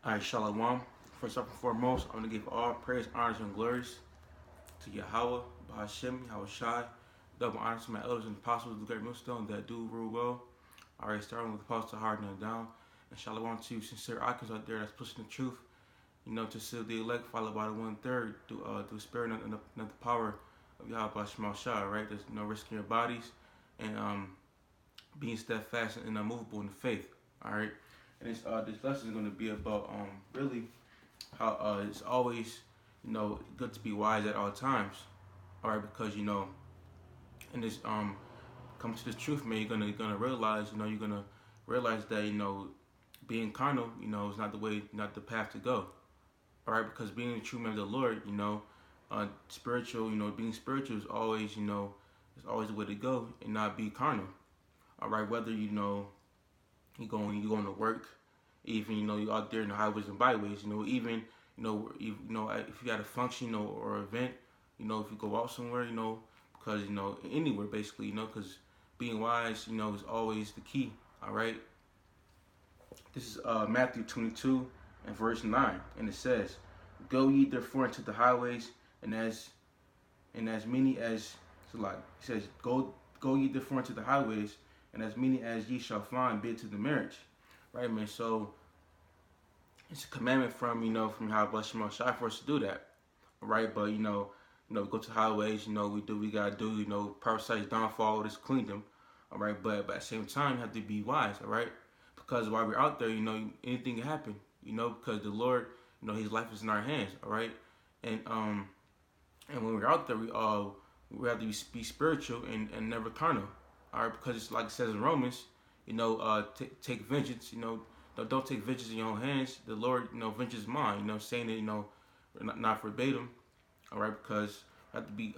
Alright, Shalawam. First and foremost, I'm going to give all praise, honors, and glories to Yahawah, Bahasham, Yahawashi. Double honors to my elders and apostles of the great millstone that do rule well. Alright, starting with Apostle Tahar and down. And Shalawam to you sincere Achyms out there that's pushing the truth, to seal the elect, followed by the 1/3, through the spirit and the power of Yahawashi, right? There's no risking your bodies and being steadfast and unmovable in the faith, alright? And this lesson is going to be about really how it's always good to be wise at all times, all right? Because in this come to this truth, man, you're gonna realize you're gonna realize that being carnal is not the way, not the path to go, all right? Because being a true man of the Lord, spiritual, being spiritual is always is always the way to go and not be carnal, all right? Whether you going to work, even you out there in the highways and byways, even if you got a function or event, if you go out somewhere, because anywhere basically, because being wise, is always the key. All right. This is Matthew 22 and verse 9, and it says, "Go ye therefore into the highways, and as many as," so like it says, go ye therefore into the highways, and as many as ye shall find, bid to the marriage." Right, man. So it's a commandment from from Yahawashi for us to do that. All right, but go to highways. We gotta do parasites downfall this kingdom. All right, but at the same time you have to be wise. All right, because while we're out there, anything can happen. Because the Lord, His life is in our hands. All right, and and when we're out there, we have to be spiritual and never carnal. All right, because it's like it says in Romans, take vengeance. Don't take vengeance in your own hands. The Lord, vengeance is mine. Saying it, not verbatim. All right, because you have to be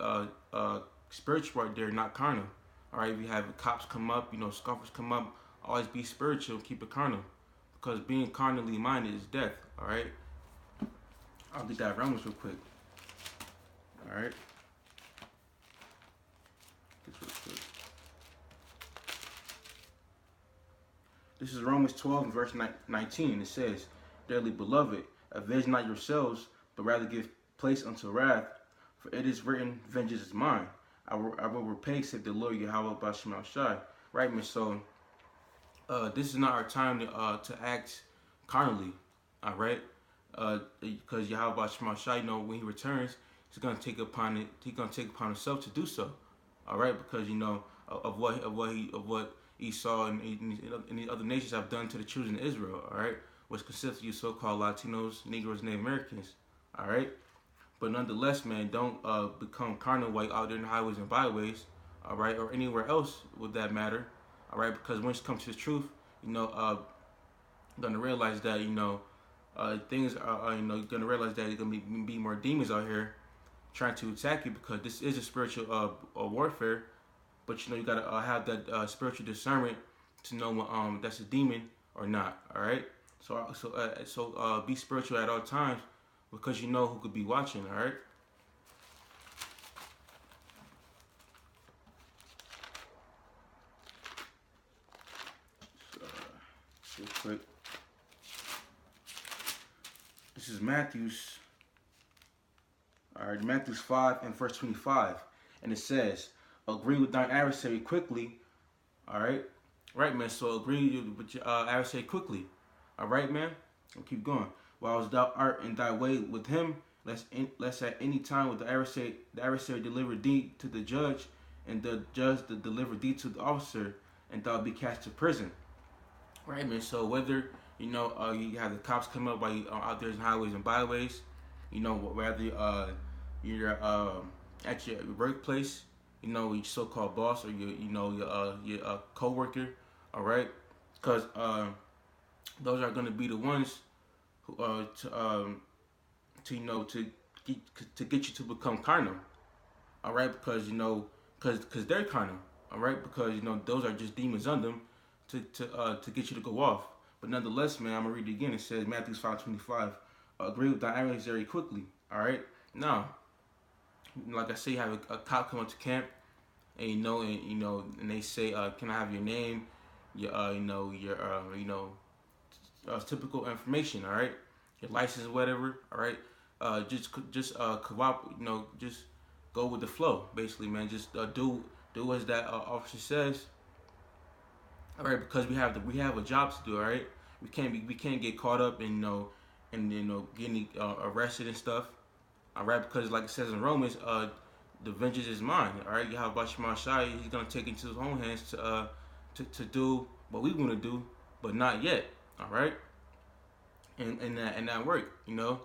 spiritual right there, not carnal. All right, if you have cops come up, scoffers come up, always be spiritual, keep it carnal, because being carnally minded is death. All right, I'll get that Romans real quick. All right, this real quick. This is Romans 12 and verse 19. It says, "Dearly beloved, avenge not yourselves, but rather give place unto wrath. For it is written, vengeance is mine. I will repay, said the Lord Yahawah Bahasham Shai." Right, man? So this is not our time to act carnally. All right? Because Yahawah Bahasham Shai, when He returns, He's gonna take upon it. He's gonna take upon Himself to do so. All right? Because of what Esau and the other nations have done to the children of Israel, all right, which consists of you so-called Latinos, Negroes, Native Americans, all right. But nonetheless, man, don't become carnal while out there in the highways and byways, all right, or anywhere else with that matter, all right, because once you come to the truth, you're gonna realize that things are you're gonna realize that there's gonna be more demons out here trying to attack you, because this is a spiritual warfare. But you gotta have that spiritual discernment to know when that's a demon or not. All right. So be spiritual at all times, because you know who could be watching. All right. So, real quick. This is Matthew's. All right, Matthew's 5 and verse 25, and it says, "Agree with thine adversary quickly." All right, right, man. So agree with your adversary quickly. All right, man. I'll keep going. "While thou art in thy way with him, lest at any time with the adversary deliver thee to the judge, and the judge to deliver thee to the officer, and thou be cast to prison." Right, man. So whether you have the cops come up while you out there in highways and byways, whether you're at your workplace, your so-called boss, or your coworker, all right, because those are going to be the ones who to get you to become carnal, all right, because they're carnal, all right, because those are just demons on them to get you to go off. But nonetheless, man, I'm gonna read it again. It says Matthew 5:25, "Agree with thy adversary quickly." All right, now, like I say, you have a cop come up to camp, and and they say, "Can I have your name, your typical information?" All right, your license, or whatever. All right, just cooperate. Just go with the flow, basically, man. Just do as that officer says. All right, because we have a job to do. All right, we can't get caught up in getting arrested and stuff. All right, because like it says in Romans, the vengeance is mine. All right, Yahawashi, he's gonna take it into his own hands to do what we want to do, but not yet. All right, and that work. You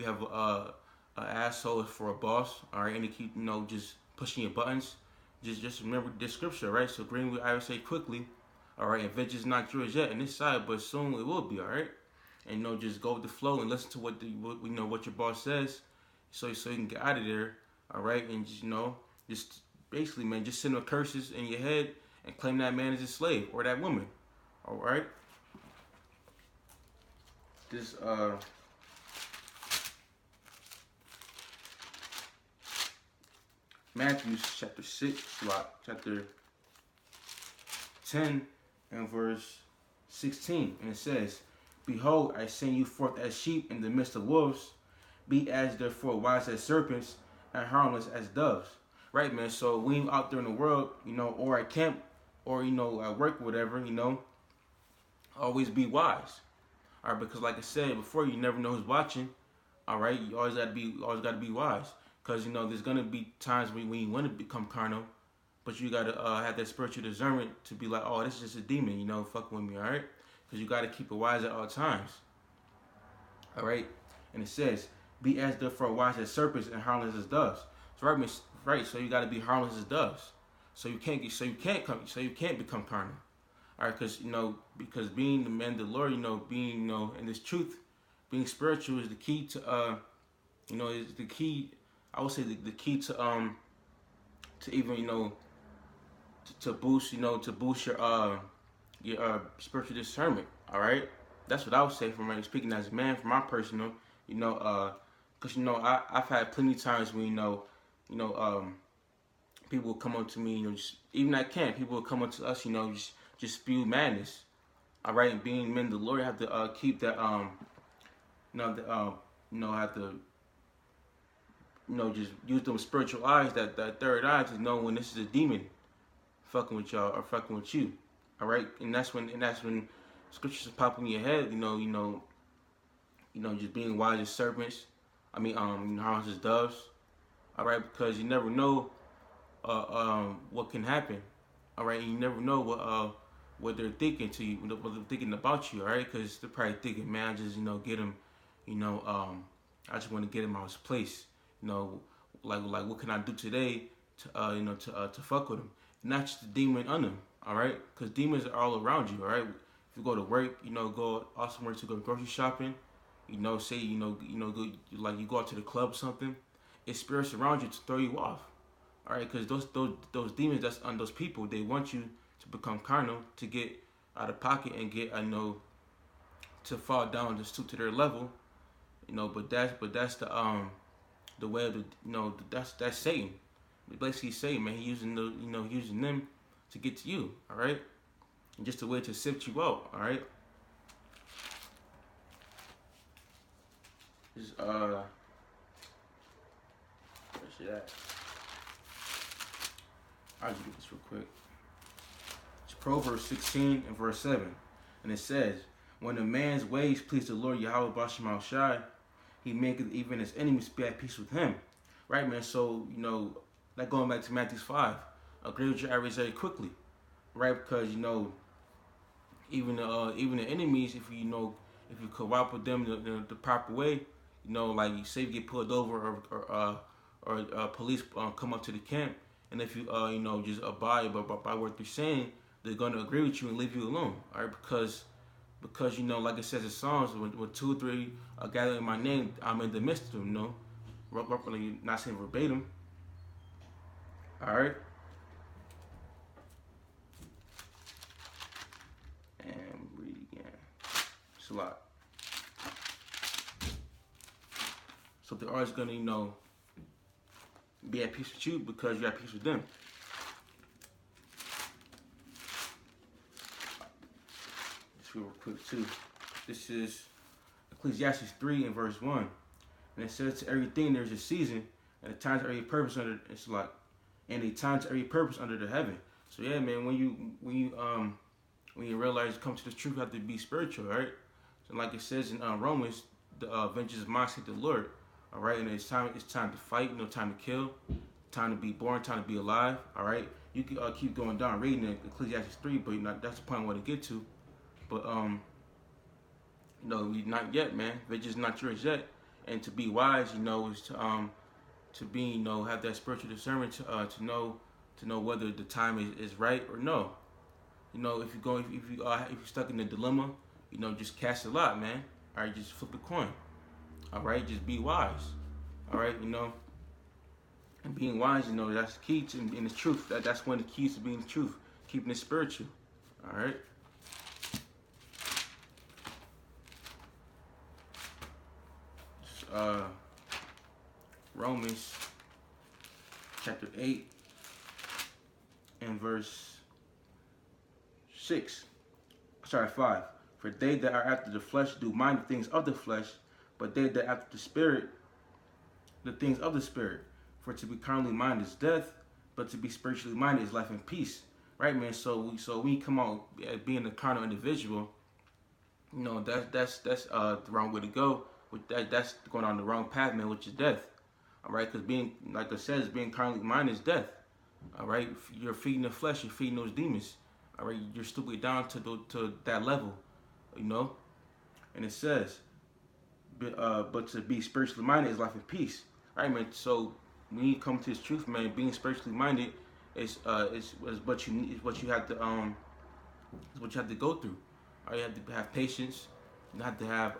have a asshole for a boss. All right, and he keep just pushing your buttons. Just remember this scripture, right? So Greenwood, I would say quickly. All right, and vengeance is not yours yet in this side, but soon it will be. All right, and just go with the flow and listen to what your boss says, so you can get out of there. All right, and just basically, man, just send the curses in your head and claim that man as a slave or that woman. All right. This Matthew chapter 6, chapter 10 and verse 16, and it says, "Behold, I send you forth as sheep in the midst of wolves. Be as therefore wise as serpents and harmless as doves." Right, man. So when out there in the world, or at camp, or at work, whatever, always be wise. All right, because like I said before, you never know who's watching. All right, you always gotta be wise, because there's gonna be times when you want to become carnal, but you gotta have that spiritual discernment to be like, oh, this is just a demon, fucking with me, all right? Because you gotta keep it wise at all times. All right, and it says, "Be as therefore wise as serpents and harmless as doves." So right. So you gotta be harmless as doves. So you can't become carnal. All right, because being the man of the Lord, being in this truth, being spiritual is the key to is the key. I would say the key to even to boost your spiritual discernment. All right, that's what I would say from speaking as a man, from my personal, because I've had plenty of times when people will come up to me, just, even at camp, people will come up to us, just spew madness. All right, and being men of the Lord, have to keep that have to just use them spiritual eyes, that third eye, to know when this is a demon fucking with y'all or fucking with you. All right, and that's when scriptures pop in your head. Just being wise as serpents. I mean, harmless as doves. All right, because you never know what can happen. All right, and you never know what they're thinking to you, what they're thinking about you. All right, because they're probably thinking, man, I just get him. I just want to get him out of his place. Like what can I do today to fuck with him? And not just the demon on him. All right, because demons are all around you. All right, if you go to work, go somewhere to go grocery shopping. Say go, like you go out to the club or something. It's spirits around you to throw you off. All right, because those demons that's on those people, they want you to become carnal, to get out of pocket and get to fall down just to their level. But that's the way of that's Satan. Basically Satan, man. He using using them to get to you. All right, and just a way to sift you out. All right. Just where's it at? I'll just do this real quick. It's Proverbs 16 and verse 7. And it says, "When a man's ways please the Lord Yahawah Bahasham, he maketh even his enemies be at peace with him." Right, man? So, like going back to Matthew 5, agree with your average very quickly. Right? Because, even the enemies, if you cooperate with them the proper way, like you say you get pulled over or police come up to the camp, and if you just abide by what they're saying, they're gonna agree with you and leave you alone. All right, because like it says in Psalms, when 2 or 3 are gathered in my name, I'm in the midst of them. Roughly, not saying verbatim. All right, and read again. It's a lot. So they're always gonna be at peace with you because you're at peace with them. Just real quick too. This is Ecclesiastes 3 and verse 1. And it says, to everything there's a season, and a time to every purpose under it's like, and a time to every purpose under the heaven. So yeah, man, when you realize you come to the truth, you have to be spiritual, right? So like it says in Romans, the vengeance is mine, saith the Lord. All right, and it's time to fight, time to kill, time to be born, time to be alive. All right, you can keep going down reading Ecclesiastes 3, but that's the point I want to get to. But we not yet, man. Vengeance is not yours yet. And to be wise, is to be, have that spiritual discernment to know whether the time is right or no. If you're stuck in a dilemma, just cast a lot, man. All right, just flip a coin. All right, just be wise. All right, and being wise, that's the key to in the truth. That's one of the keys to being the truth, keeping it spiritual. All right. Romans chapter 8 and verse 5. For they that are after the flesh do mind the things of the flesh, but they that after the spirit, the things of the spirit. For to be carnally minded is death, but to be spiritually minded is life and peace. Right, man? So we come out being a carnal individual, that's the wrong way to go. That's going on the wrong path, man, which is death. All right, because being, like it says, being carnally minded is death. All right, you're feeding the flesh, you're feeding those demons. All right, you're stooping down to that level, And it says, but to be spiritually minded is life and peace. All right, man. So when you come to this truth, man, being spiritually minded is what you need, is what you have to go through. All right, you have to have patience. You have to have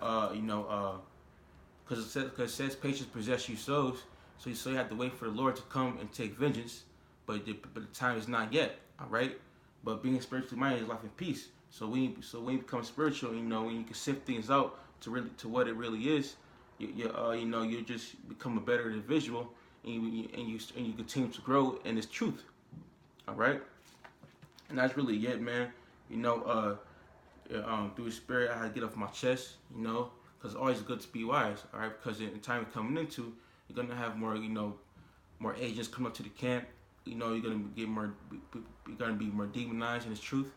because it says patience possess you souls. So you have to wait for the Lord to come and take vengeance, but the time is not yet. All right, but being spiritually minded is life and peace. So when you become spiritual, when you can sift things out to what it really is, you just become a better individual, and you continue to grow in this truth. All right, and that's really it, man. Through the spirit, I had to get off my chest, because it's always good to be wise, all right? Because in the time you're coming into, you're gonna have more, more agents come up to the camp. You're gonna get more, you're gonna be more demonized in this truth,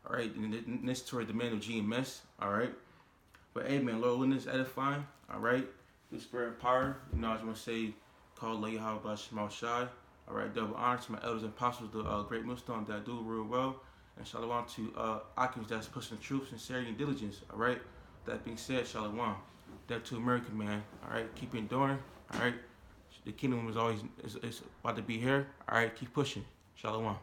all right? And this toward the man of GMS, all right? But hey, man, Lord, willing is edifying, all right? Through spirit and power, I just want to say, call Yahawah, Bahasham, all right? Double honor to my elders and apostles, the great millstone that do real well. And Shalawam to Achyms that's pushing the truth, sincerity, and diligence. All right. That being said, Shalawam. That to America, man. All right. Keep enduring. All right. The kingdom is always is about to be here. All right. Keep pushing. Shalawam.